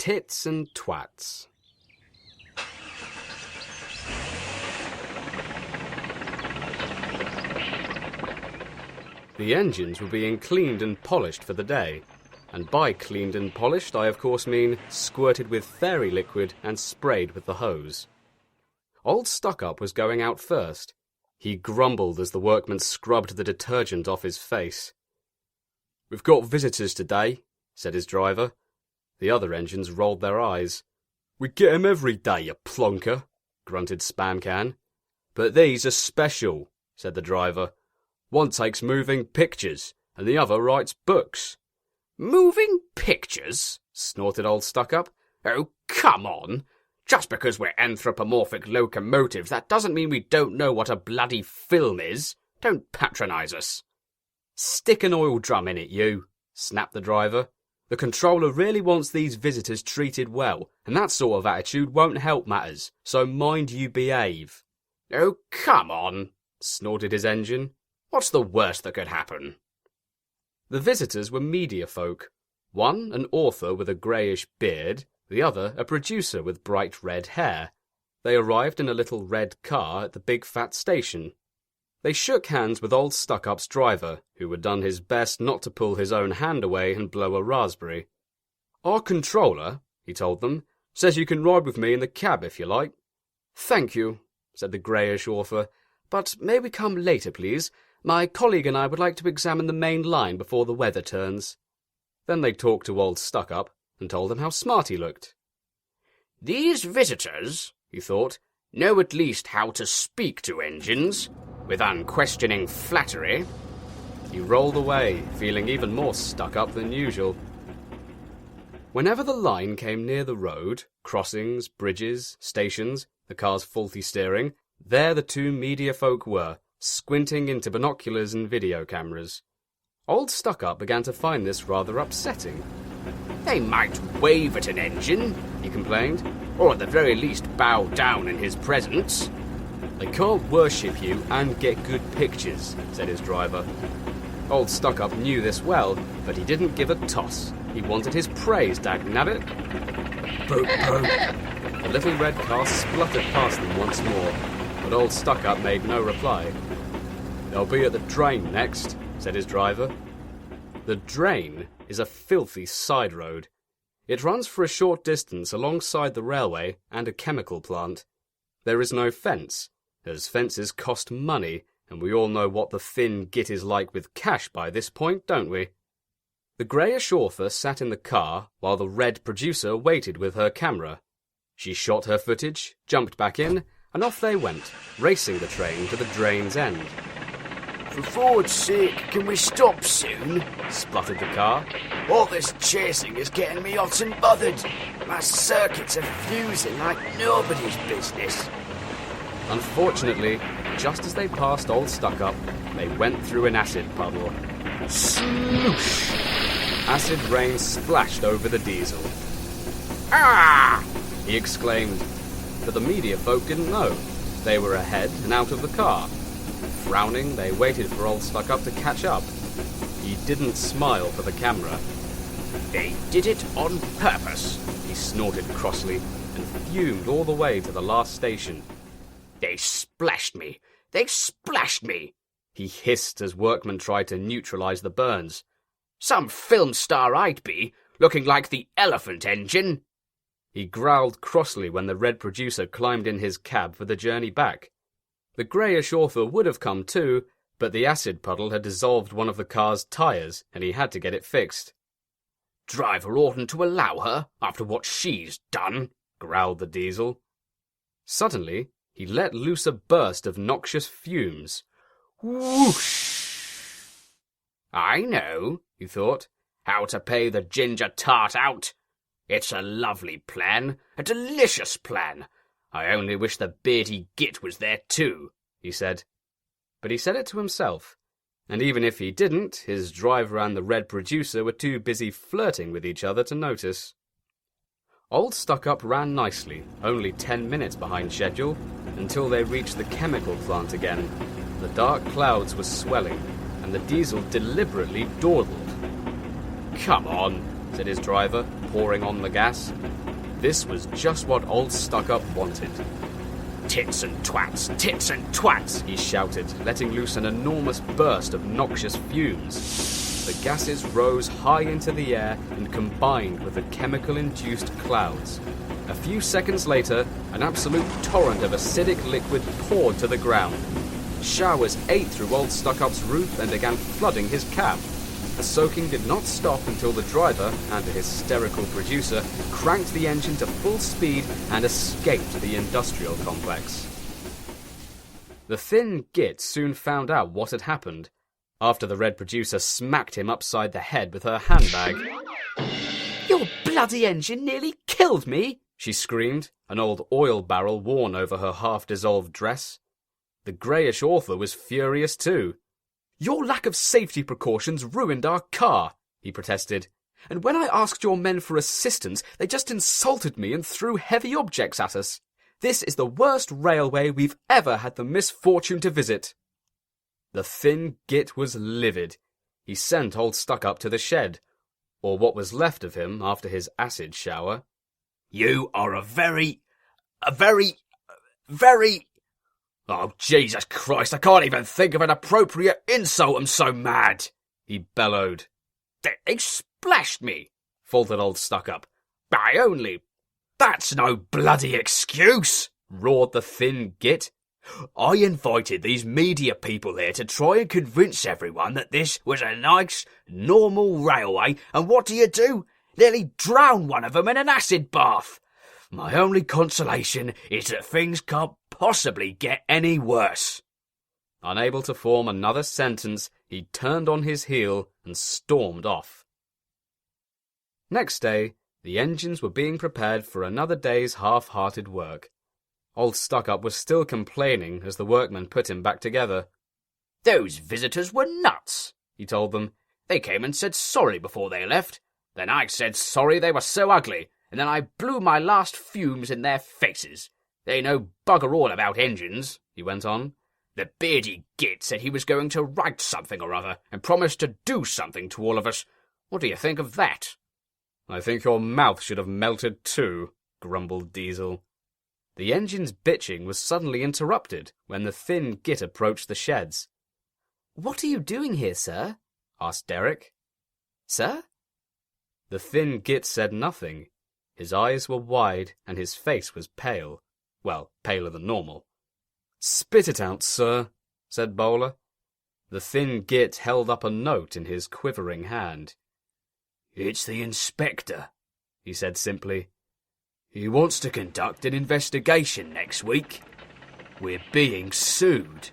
Tits and Twats. The engines were being cleaned and polished for the day. And by cleaned and polished, I of course mean squirted with fairy liquid and sprayed with the hose. Old Stuck-Up was going out first. He grumbled as the workmen scrubbed the detergent off his face. "We've got visitors today," said his driver. The other engines rolled their eyes. "We get 'em every day, you plonker," grunted Spamcan. "But these are special," said the driver. "One takes moving pictures, and the other writes books." "Moving pictures?" snorted Old Stuck-Up. "Oh, come on! Just because we're anthropomorphic locomotives, that doesn't mean we don't know what a bloody film is. Don't patronise us." "Stick an oil drum in it, you," snapped the driver. "The controller really wants these visitors treated well, and that sort of attitude won't help matters, so mind you behave." "Oh, come on," snorted his engine. "What's the worst that could happen?" The visitors were media folk. One an author with a greyish beard, the other a producer with bright red hair. They arrived in a little red car at the big fat station. They shook hands with Old Stuck-Up's driver, who had done his best not to pull his own hand away and blow a raspberry. "Our controller," he told them, "says you can ride with me in the cab if you like." "Thank you," said the greyish author, "but may we come later, please? My colleague and I would like to examine the main line before the weather turns." Then they talked to Old Stuck-Up and told him how smart he looked. "These visitors," he thought, "know at least how to speak to engines, with unquestioning flattery." He rolled away, feeling even more stuck up than usual. Whenever the line came near the road, crossings, bridges, stations, the car's faulty steering, there the two media folk were, squinting into binoculars and video cameras. Old Stuck-Up began to find this rather upsetting. "They might wave at an engine," he complained, "or at the very least bow down in his presence." "They can't worship you and get good pictures," said his driver. Old Stuck-Up knew this well, but he didn't give a toss. He wanted his praise, dagnabbit. Boop, boop. The little red car spluttered past them once more, but Old Stuck-Up made no reply. "They'll be at the drain next," said his driver. The drain is a filthy side road. It runs for a short distance alongside the railway and a chemical plant. There is no fence, as fences cost money, and we all know what the thin git is like with cash by this point, don't we? The greyish author sat in the car while the red producer waited with her camera. She shot her footage, jumped back in, and off they went, racing the train to the drain's end. "For Ford's sake, can we stop soon?" spluttered the car. "All this chasing is getting me hot and bothered. My circuits are fusing like nobody's business." Unfortunately, just as they passed Old Stuck-Up, they went through an acid puddle. Sloosh! Acid rain splashed over the diesel. "Ah!" he exclaimed. But the media folk didn't know. They were ahead and out of the car. Frowning, they waited for Old Stuck-Up to catch up. He didn't smile for the camera. "They did it on purpose," he snorted crossly, and fumed all the way to the last station. "They splashed me! They splashed me!" he hissed as workmen tried to neutralize the burns. "Some film star I'd be, looking like the elephant engine!" He growled crossly when the red producer climbed in his cab for the journey back. The greyish author would have come too, but the acid puddle had dissolved one of the car's tyres, and he had to get it fixed. "Driver oughtn't to allow her, after what she's done," growled the diesel. Suddenly, he let loose a burst of noxious fumes. Whoosh! "I know," he thought, "how to pay the ginger tart out. It's a lovely plan, a delicious plan. I only wish the beardy git was there too," he said. But he said it to himself, and even if he didn't, his driver and the red producer were too busy flirting with each other to notice. Old Stuck-Up ran nicely, only 10 minutes behind schedule, until they reached the chemical plant again. The dark clouds were swelling, and the diesel deliberately dawdled. "Come on," said his driver, pouring on the gas. This was just what old Stuck-Up wanted. "Tits and twats," he shouted, letting loose an enormous burst of noxious fumes. The gases rose high into the air and combined with the chemical-induced clouds. A few seconds later, an absolute torrent of acidic liquid poured to the ground. Showers ate through old Stuck-Up's roof and began flooding his cab. The soaking did not stop until the driver and a hysterical producer cranked the engine to full speed and escaped the industrial complex. The thin git soon found out what had happened, after the red producer smacked him upside the head with her handbag. "Your bloody engine nearly killed me!" she screamed, an old oil barrel worn over her half-dissolved dress. The greyish author was furious too. "Your lack of safety precautions ruined our car," he protested. "And when I asked your men for assistance, they just insulted me and threw heavy objects at us. This is the worst railway we've ever had the misfortune to visit." The thin git was livid. He sent old Stuck-Up to the shed, or what was left of him after his acid shower. "You are a very... Oh, Jesus Christ, I can't even think of an appropriate insult, I'm so mad," he bellowed. "They splashed me," faltered old Stuck-Up. "That's no bloody excuse," roared the thin git. "I invited these media people here to try and convince everyone that this was a nice, normal railway, and what do? Nearly drown one of them in an acid bath. My only consolation is that things can't possibly get any worse." Unable to form another sentence, he turned on his heel and stormed off. Next day, the engines were being prepared for another day's half-hearted work. Old Stuck-Up was still complaining as the workmen put him back together. "Those visitors were nuts," he told them. "They came and said sorry before they left. Then I said sorry they were so ugly, and then I blew my last fumes in their faces. They know bugger all about engines," he went on. "The beardy git said he was going to write something or other, and promised to do something to all of us. What do you think of that?" "I think your mouth should have melted too," grumbled Diesel. The engine's bitching was suddenly interrupted when the thin git approached the sheds. "What are you doing here, sir?" asked Derek. "Sir?" The thin git said nothing. His eyes were wide and his face was pale. Well, paler than normal. "Spit it out, sir," said Bowler. The thin git held up a note in his quivering hand. "It's the inspector," he said simply. "He wants to conduct an investigation next week. We're being sued."